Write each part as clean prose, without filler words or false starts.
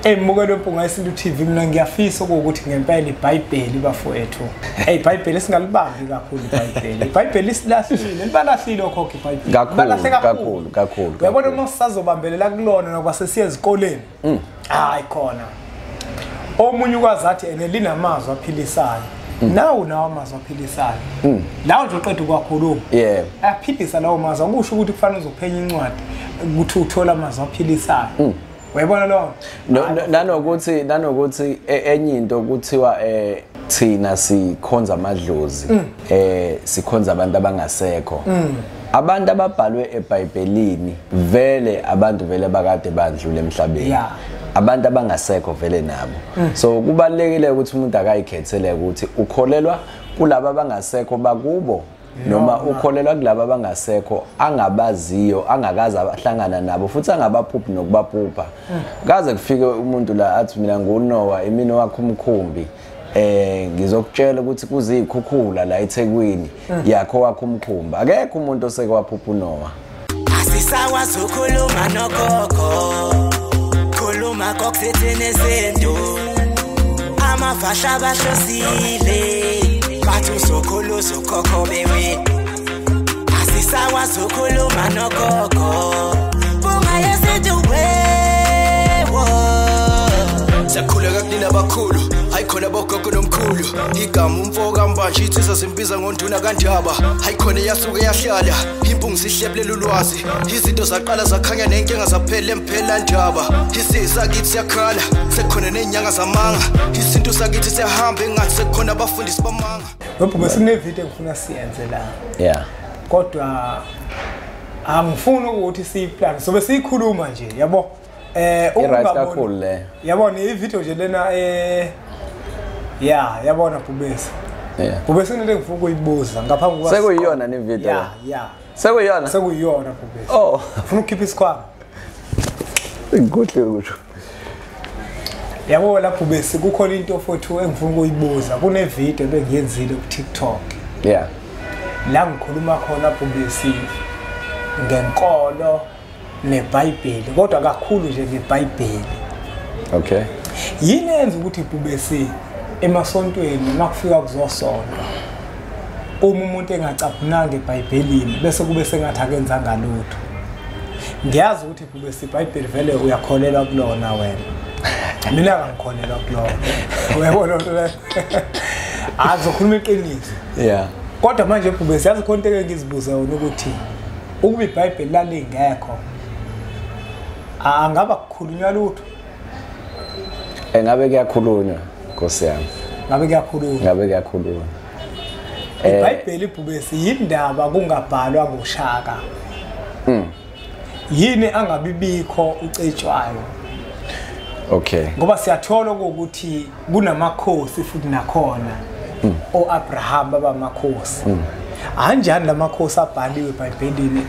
Emukelo mpunga yesintu TV mina ngiyafisa ukuthi ngempela iBhayibheli bafowethu. iBhayibheli esingalibambi kakhulu iBhayibheli. iBhayibheli isilahlile, libalahlile okhokho iBhayibheli. Kakhulu. Uyabona uma sisazobambelela kulona nokuba sesiye ezikoleni. Hayi khona. Omunye ukwazathi ene linamazwi aphilisayo. Nawu nawo amazwi aphilisayo. Lawo nje uqeda ukwakhuluma. Yeah. Aphilisa lawo mazwi akusho ukuthi kufanele uzophenya incwadi ukuthi uthola amazwi aphilisayo. Wayibona lo nanokuthi enye into kuthiwa thina sikhonza amadlozi sikhonza abantu abangasekho abantu ababhalwe eBhayibhelini vele abantu vele bakade badlule emhlabeni abantu abangasekho vele nabo so kubalekile ukuthi umuntu akayikhethele ukuthi ukholelwa kulabo abangasekho bakubo noma ukholelwa kulabo abangasekho angabaziyo angakazi abahlangana nabo futhi angabaphuphi nokubaphupa kaze kufike umuntu la athi mina nguNoah emini wakho umkhumbi ngizokutshela ukuthi kuzikhukhula la eThekwini yakho wakho umkhumbi akekho umuntu oseke waphupha uNoah asisakwazi ukukhuluma nogogo khuluma kokuthini izinto amafasha abahlosile Batu sokolo sokoko bewe Asisakwazi ukukhuluma nogogo Bunga yesidwe Sakhuleka kunina abakhulu Hayikhona bogogo nomkhulu Igama umfoka mbanje ithisa simbiza ngonduna kanjaba Hayikhona yasuke yahlala Impungu sihlephlela ulwazi Izinto zaqala zakhanya nenkinga zaphela emphela njaba Isisa kithi siyakhala Sekukhona nenyanga zamanga Izinto sakithi siyahamba engathi sekukhona abafundisi bamanga Wephume sinevideo ngifuna siyenze la. Yeah. Kodwa angifuni ukuthi siyiplan sobe siyikhuluma nje yabo. Right kakhulu le. Yabona ivideo nje lena yabona Bhubesi. Yeah. Bhubesi nento engifuna ukuyibuza ngaphambi kwa Sekuyiyona ne video. Yeah. Sekuyiyona Bhubesi. Oh, ufuna ukukhipha isikhwama. Ngikuhle kusho. Yabo lapho bese kukhona into fotho engifuna ukuyibuza kune video bengiyenzile ku TikTok. Yeah. La ngikhuluma khona Bhubesi ngenkolo neBhayibheli kodwa kakhulu nje ngeBhayibheli. Okay. Yini enza ukuthi Bhubesi emasontweni makufika kuzosonto uma umuntu engacaphunanga eBhayibhelini bese kube sengathi akenzanga lutho. Ngiyazi ukuthi Bhubesi iBhayibheli vele uyakholelwa kulona wena. Mina ngikholelwa kulona. Uyabona into le. Azokhuluma iqiniso. Yeah. Kodwa manje Bhubesi yazi khona into engizibuza yona ukuthi ukuba iBhayibheli lalingekho angaba kukhulunywa lutho. Engabe kuyakhulunywa Nkosi yami. Ngabe kuyakhulunywa. iBhayibheli Bhubesi yindaba kungabhalwa ngoshaka. Yini angabibikho ucetshwayo. Okay. Ngoba siyathola ukuthi kunamakhosi futhi nakhona oAbraham babamakhosi. Anjani lamakhosi abhaliwe eBhayibhelini?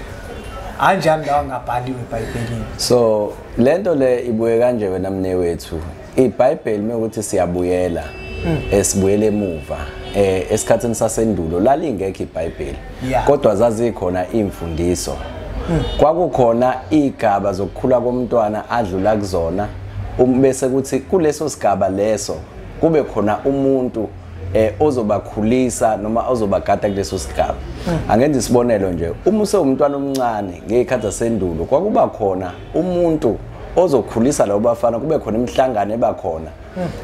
Anjani lawo angabhaliwe eBhayibhelini? So lento le ibuye kanje wena mnewethu. iBhayibheli mekuthi siyabuyela esibuyele emuva esikhathini sasendulo lalingekho iBhayibheli. Kodwa zazikhona imfundiso. Kwakukhona igaba zokukhula komntwana adlula kuzona bese kuthi kuleso sigaba leso kube khona umuntu ozobakhulisa noma ozobagada kuleso sigaba. Angenza isibonelo nje uma usewumntwana omncane ngekhathi zasendulo kwakuba khona umuntu ozokhulisa labo bafana kube khona imihlangano ebakhona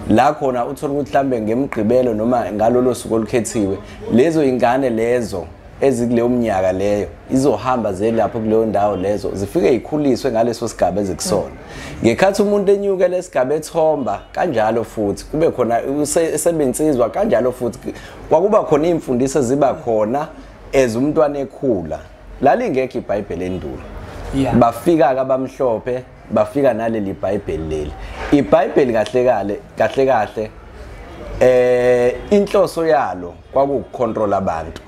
la khona uthola ukuthi mhlambe ngemgqibelo noma ngalolo suku olukhethiwe lezo ingane lezo ezikuleyo umnyaka leyo izohamba zelapho kuleyo ndawo lezo zifike ikhuliswe ngaleso sigaba ezikusona ngekhathi umuntu enyuke lesigaba ethomba kanjalo futhi kube khona esebenziswa kanjalo futhi kwakuba khona imfundiso ziba khona ezumntwana ekhula lalingekho iBhayibheli endulo bafika abamhlophe bafika naleli iBhayibheli leli iBhayibheli kahle inhloso yalo kwakucontrol abantu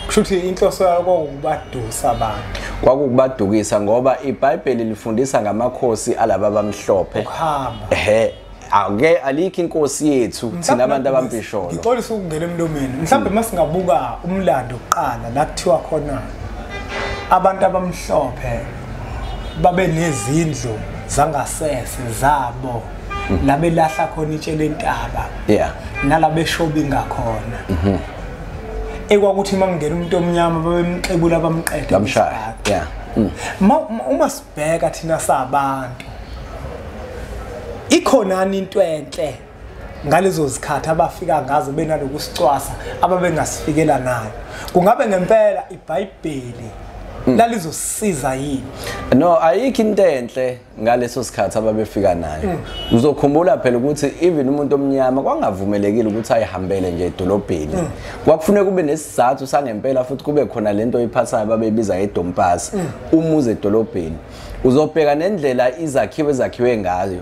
kushuthi inhloso yalo kwakubadusa abantu kwakubadukisa ngoba iBhayibheli lifundisa ngamakhosi alaba abamhlophe ukuhamba ake alikho inkosi yethu thina abantu abambisholo ngixolisa ukungena emlomeni mhlawumbe masingabuka umlando oqala la kuthiwa khona abantu abamhlophe babe nezindlu zangasese zabo labe lahla khona itshe lentaba nalabe-shopping ngakhona ekwakuthi mangena umuntu omnyama babemxebula bamqede uma sibheka thina sabantu ikhonani into enhle ngalezo zikhathi abafika ngazo benalokusicwasa ababengasifikela nayo kungabe ngempela iBhayibheli lalizosiza yini? No, ayikho into enhle ngaleso sikhathi ababefika nayo. Uzokhumbula phela ukuthi even umuntu omnyama kwangavumelekile ukuthi ayihambele nje edolobheni. Kwakufuneka kube nesizathu sangempela futhi kube khona lento oyiphathayo babebiza edompasi umuze edolobheni. Uzobheka nendlela izakhiwo ezakhiwe ngayo.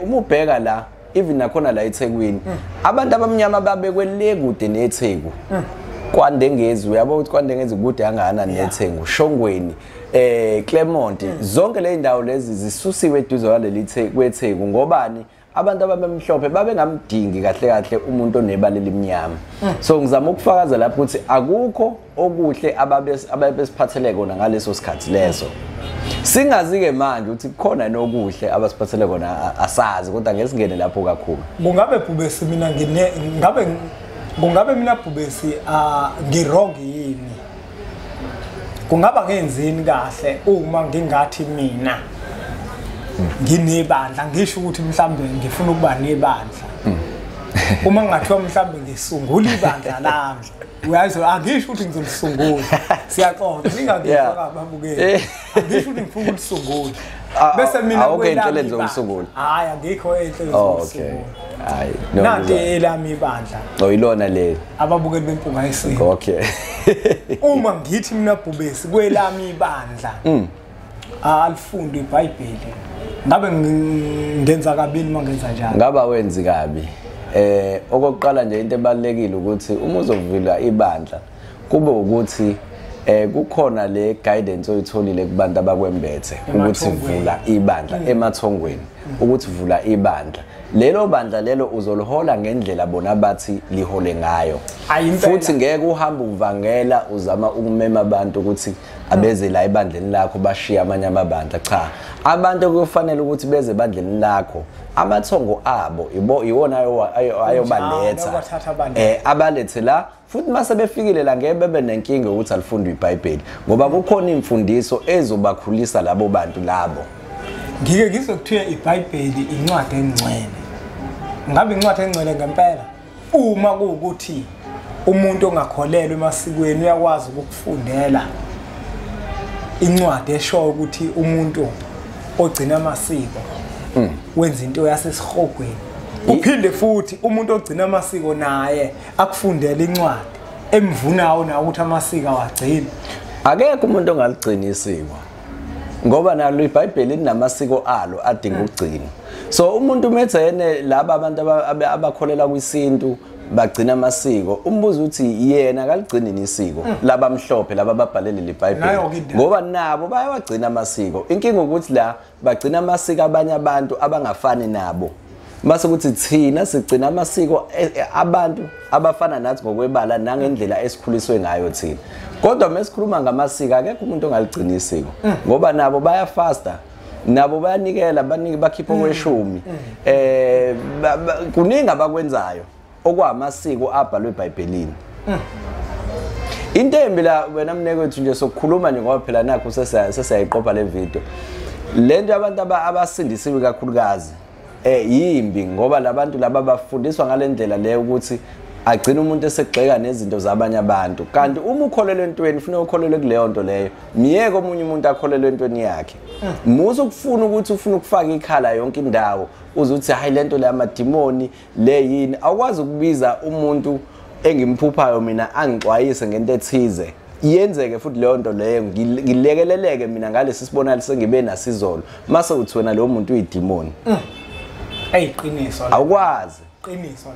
Uma ubheka la even nakhona la eThekwini abantu abamnyama babekwele kude neTheku. KwaNdengezwe yabo ukuthi KwaNdengezwe kude yangana neThengu Shongweni Clermont zonke le ndawo lezi zisusiwe eduze kwaleli kweTheku ngobani abantu ababemhlophe babengamdingi kahle umuntu onebala elimnyama so ngizama ukufakaza lapho ukuthi akukho okuhle ababesiphathele kona ngaleso sikhathi leso singazi ke manje ukuthi kukhona nokuhle abasiphathele kona asazi kodwa ngesingene lapho kakhulu kungabe Bhubesi mina kungabe mina Bhubesi ngirong yini kungaba ngenzini kahle uma ngingathi mina nginebandla ngisho ukuthi mhlambe ngifuna ukuba nebandla uma ngathiwa mhlambe ngisungula ibandla lami uyazi angisho ukuthi ngizolisungula siyaxoxa ningangifaka ababukeli angisho ukuthi ngifuna ukulisungula bese mina kwelami ngizolisungula hayi angikho enhle ngizolisungula hayi nanti elami ibandla oyilona leli ababukeli bempunga yesiko okay uma ngithi mina Bhubesi kwelami ibandla alifundi iBhayibheli ngabe ngenza kabili mangenza njalo ngaba wenzi kabi okokuqala nje into ebalekile ukuthi uma uzovula ibandla kube ukuthi kukhona le guidance oyitholile kubantu abakwembethe ukuthi vula ibandla emathongweni ukuthi vula ibandla lelo bandla lelo uzolihola ngendlela bona bathi lihole ngayo futhi ngeke uhambe uvangela uzama ukumema abantu ukuthi abeze la ebandleni lakho bashiya amanye amabandla cha abantu kufanele ukuthi beze ebandleni lakho amathongo abo iwona ayobaletha abalethe la futhi mase befikile la ngeke bebe nenkinga ukuthi alifundwe iBhayibheli ngoba kukhona imfundiso ezobakhulisa labo bantu labo ngike ngizokuthiya iBhayibheli incwadi engcwele ngabe incwadi engcwele ngempela uma kuukuthi umuntu ongakholelwa emasikweni uyakwazi ukufundela incwadi esho ukuthi umuntu ogcina amasiko wenza into yasesihogweni uphinde futhi umuntu ogcina amasiko naye akufundela incwadi emvunayo na ukuthi amasiko awagcina akekho umuntu ongaligcina isiko ngoba nalo iBhayibheli linamasiko alo adinga ukugcina so umuntu umethene laba abantu abakholela kwisintu bagcina amasiko umbuzo uthi yena akaligcini isiko labamhlophe laba babhalele leBhayibheli ngoba nabo bayawagcina amasiko inkinga ukuthi la bagcina amasiko abanye abantu abangafani nabo mase ukuthi thina sigcina amasiko abantu abafana nathi ngokwebala nangendlela esikhuliswe ngayo thina kodwa mesikhuluma ngamasiko akekho umuntu ongaligcina isiko ngoba nabo bayafasta nabo bayanikela bakhipha okweshumi kuningi abakwenzayo okwamasiko abhalwe eBhayibhelini into embi la wena mnekwethu nje sokukhuluma nje ngoba phela nakho sesiyayiqopha le video lento abantu abasindisiwe kakhulukazi yimbi ngoba labantu laba bafundiswa ngalendlela leyo ukuthi agcina umuntu esegxeka nezinto zabanye abantu kanti uma ukholelwe entweni ufuna ukholelwe kuleyo nto leyo miyeke omunye umuntu akholelwe entweni yakhe muze ukufuna ukuthi ufuna ukufaka ikhala yonke indawo uzuthi hayi lento le amadimoni le yini awukwazi ukubiza umuntu engimphuphayo mina angixwayise ngento ethize yenzeke futhi leyo nto leyo ngilekeleleke mina ngalesi sibonalo sengibe nasizolo mase uthi wena lo muntu uyidimoni eyiqiniso awukwazi qiniso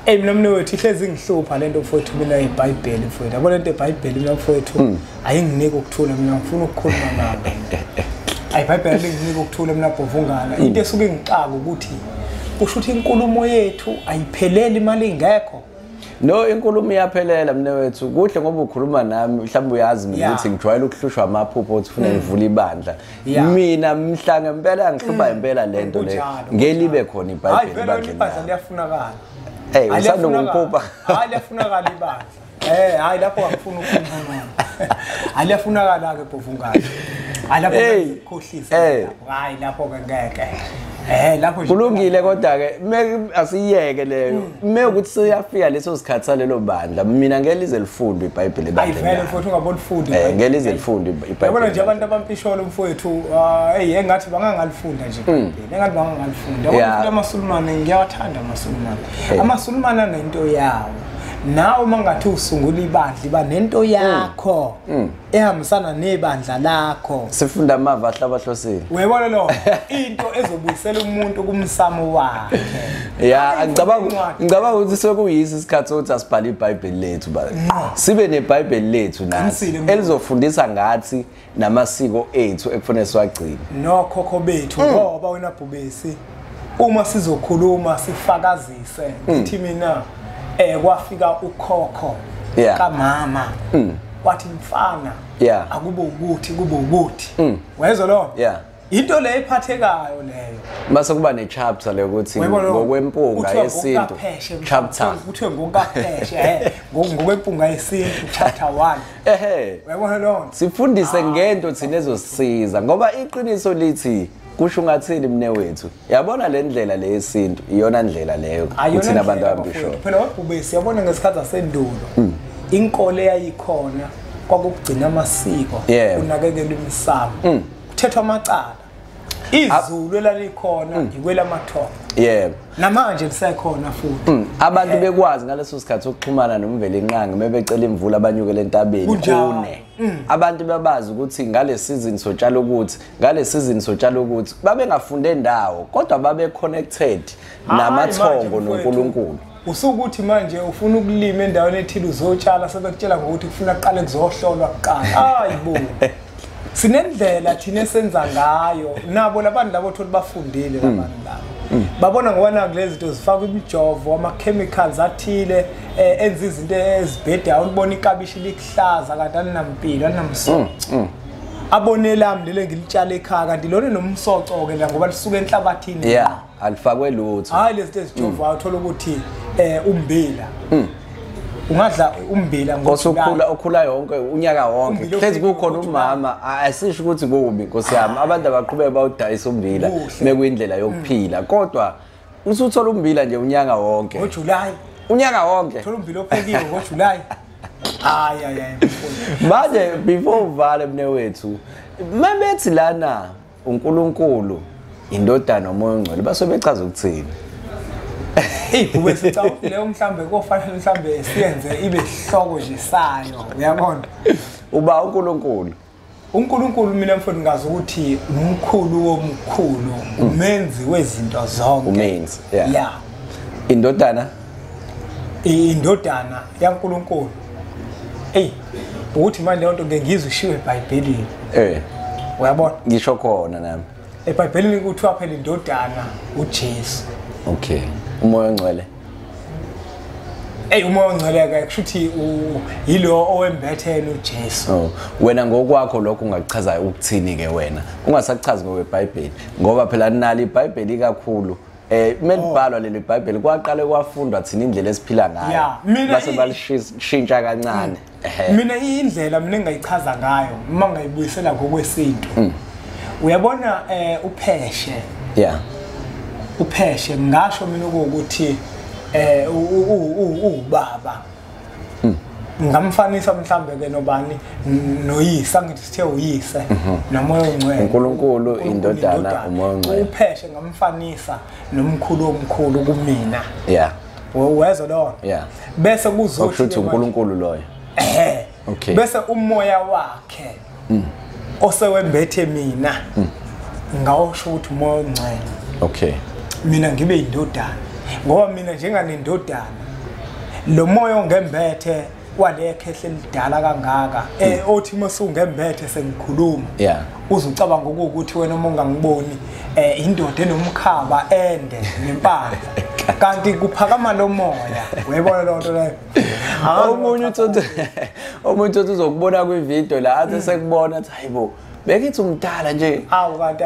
le mina mnewethu ihlezi ngihlupha lento mfowethu mina iBhayibheli mfowethu yabo lento eBhayibheli mina mfowethu ayinginike ukuthula mina ngifuna ukukhuluma nawe iBhayibheli linginike ukuthula mina bhovungana into esuke ngixaka ukuthi kusho ukuthi inkulumo yethu ayipheleli imali ingekho No, inkulumo iyaphelela mnewethu. Kuhle ngoba ukhuluma nami, mhlawumbe uyazi mina ukuthi ngijwayele ukuhlushwa amaphupho ukuthi ufuna ngivule ibandla. Mina mhla ngempela ngihluba impela lento le. Ngelibe khona iBhayibheli ibandla. Ibandla liyafunakala. Hey, usanda ngikuphupha. Hayi liyafunakala ibandla. Hayi lapho akufuna ukukhuluma. Aliyafunakala ke bovungana. Hayi lapho ukukhohlisa. Hayi lapho ke ngeke. Lapho nje. Kulungile kodwa ke asiyeke leyo. Ukuthi siyafika leso sikhathi salelo bandla. Mina ngelize lifunde iBhayibheli bandla. Ayivele futhi ungabolifundi. Ngelize lifunde iBhayibheli. Yabona nje abantu abampisholo mfowethu engathi bangangalifunda nje iBhayibheli. Engathi bangangalifunda. Yabona amaSulumane ngiyawathanda amaSulumane. AmaSulumane anento yawo. Nawe mangathi usungula ibandla iba nento yakho ehambisana nebandla lakho sifunda amava ahlabahlosile uyabona lo into ezobuyisela umuntu kumsamo wakhe ngicabanga ukuthi sekuyisi isikhathi sokuthi asibhale iBhayibheli lethu sibe neBhayibheli lethu nathi elizofundisa ngathi namasiko ethu ekufanele siwagcine nokhokho bethu ngoba wena bhubesi uma sizokhuluma sifakazise ngithi mina kwafika ukhokho kamama wathi mfana akube ukuthi kube ukuthi wezwe lo into le iphathekayo leyo mase kuba nechapter le ukuthi ngokwempunga yesintu chapter kuthiwe ngokapheshe ngokwempunga yesintu chapter 1 uyabona lo sifundise ngento thina ezosisiza ngoba iqiniso lithi kusho ngathini mnewethu yabona le ndlela le yesintu iyona ndlela leyo kuthina abantu abambisho phela wabhubesi yabona ngesikhathi sendulo inkolo eyayikhona kwakugcina amasiko unakekela imisamo kuthethwa amacala izulu elalikhona ikwelamathongo namanje lisekhona futhi abantu bekwazi ngaleso sikhathi ukuxhumana nomveli inqangi mebecela imvula abanyukele entabeni kune abantu bebazi ukuthi ngale season sotshala ukuthi babe ngafunde indawo kodwa babe connected namathongo noNkulunkulu usukuthi manje ufuna ukulima endaweni ethile uzotshala sebekutshela ngokuthi kufuna aqale kuzohlolwa kuqala hayibo sinendlela thina esenza ngayo nabo labantu labo thola bafundile labantu labo babona ngoba kulezi zinto zifaka imijovo ama chemicals athile enza izinto ezibhedayo ubona ikabishi lihlaza kanti alinampilo alinamsoco abone lami lele ngilitshala ekhaya kanti lona nomsoco ke la ngoba lisuka enhlabathini alifakwe lutho hayi lezi zinto ezijovayo uthola ukuthi umbila ungadla umbila okhula yonke unyaka wonke hlezi kukhona umama asisho ukuthi kubi Nkosi yami abantu abaqhubeka bawudayisa umbila mekuyindlela yokuphila kodwa usuthola umbila nje unyaka wonke ngoJuly unyaka wonke thola umbila ophekiwe ngoJuly manje before uvale mnewethu mabethi lana uNkulunkulu indodana nomoya ongcwele basobechaza ukuthini bube sicawule mhlambe kofanele mhlambe siyenze ibe ihloko nje sayo uyabona uba uNkulunkulu mina mfowethu ngazi ukuthi umkhulu womkhulu umenzi wezinto zonke umenzi indodana yaNkulunkulu ukuthi manje lento ngengizwe ishiwe eBhayibhelini uyabona ngisho khona nami eBhayibhelini kuthiwa phela indodana uJesu okay umoya ongcwele umoya ongcwele ke kushuthi yilo owembethe uJesu wena ngokwakho lokho ungachaza ukuthini ke wena ungasachazi ngokweBhayibheli ngoba phela nali iBhayibheli kakhulu melibhalwa leli iBhayibheli kwaqale kwafundwa thina indlela esiphila ngayo base balishintsha kancane mina indlela mina engayichaza ngayo uma ngayibuyisela ngokwesintu uyabona upheshe ngasho mina ukuthi ubaba ngamfanisa mhlambe ke nobani noyise ngithi sithe uyise nomoya ongcwele uNkulunkulu indodana umoya ongcwele upheshe ngamfanisa nomkhulu omkhulu kumina wezwe lo bese kuzothi ukuthi uNkulunkulu loyo bese umoya wakhe osewembethe mina ngawusho ukuthi umoya ongcwele mina ngibe indodana ngoba mina njenganendodana lo moya ongembethe walekhehle lidala kangaka othi masungembethe sengikhuluma uzucabanga ukuthi wena uma ungangiboni indoda enomkhaba ende nempandla kanti kuphakama lo moya uyabona lo nto leyo omunye uthi uzokubona kwivideo la athi sekubona athi hayibo bekithi umdala nje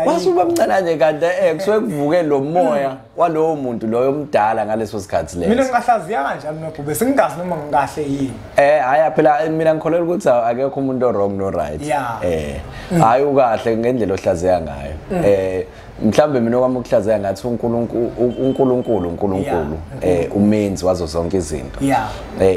wasuba mncane nje kanti kusuke kuvuke lo moya walowo muntu loyo omdala ngaleso sikhathi leso mina ngingahlaziya kanjalo nobhube sengingazi noma ngikahle yini haya phela mina ngikholelwa ukuthi akekho umuntu wrong no right hayi ukahle ngendlela ohlaziya ngayo mhlambe mina okwami ukuhlaziya ngathi uNkulunkulu umenzi wazo zonke izinto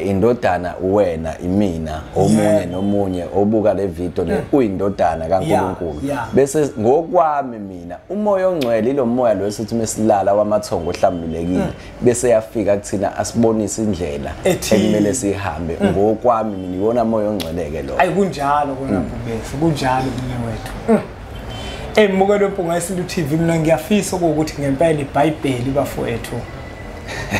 indodana uwena imina omunye nomunye obuka le video le uyindodana kaNkulunkulu bese ngokwami mina umoya ongcwele lo moya lo esithi mesilala wamathongo ohlambulekile bese yafika kuthina asibonisa indlela ekumele sihambe ngokwami mina ibona moya ongcweleke lo ayikunjalo kona bubese kunjalo mina wethu Mukelo mpunga isintu TV mina ngiyafisa ukuthi ngempela iBhayibheli bafowethu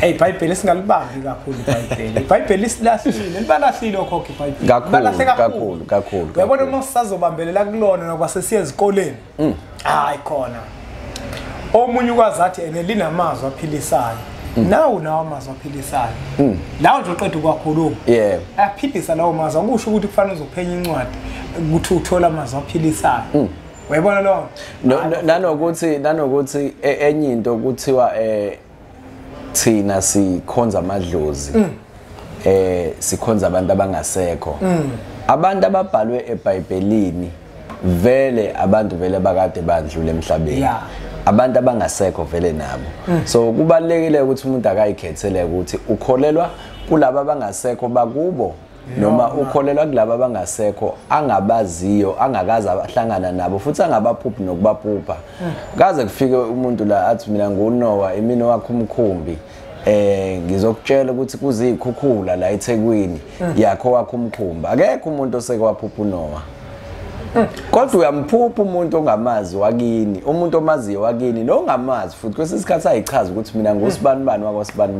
iBhayibheli singalibambi kakhulu iBhayibheli iBhayibheli silahlile libalahlile okhokho iBhayibheli kakhulu uyabona uma sisazobambelela kulona nokuba sesiye ezikoleni hayi khona omunye ukwazathi linamazwi aphilisayo nawo amazwi aphilisayo lawo nje uqeda ukwakhuluma ayaphilisa lawo mazwi akusho ukuthi kufanele uzophenya incwadi ukuthi uthola amazwi aphilisayo uyabona lo nanokuthi enye into kuthiwa thina sikhonza amadlozi sikhonza abantu abangasekho abantu ababhalwe eBhayibhelini vele abantu vele bakade bandlule emhlabeni abantu abangasekho vele nabo so kubalekile ukuthi umuntu akayikhethele ukuthi ukholelwa kulabo abangasekho bakubo noma ukholelwa kulabo abangasekho angabaziyo angakaza ahlangana nabo futhi angabaphuphi nokubaphupha kaze kufike umuntu la athi mina nguNoah imini wakho umkhumbi ngizokutshela ukuthi kuzikhukhula la eThekwini yakho wakho umkhumbi akekho umuntu osekwaphupha uNoah kodwa uyamphupha umuntu ongamazi wakini umuntu omaziyo wakini nongamazi futhi kwesisikhathi ayichaza ukuthi mina ngusibani wakwasibani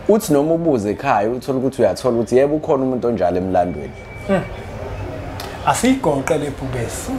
uthi noma ubuze ekhaya uthola ukuthi uyathola ukuthi yebo ukhona umuntu onjalo emlandweni asigoqe lephubesi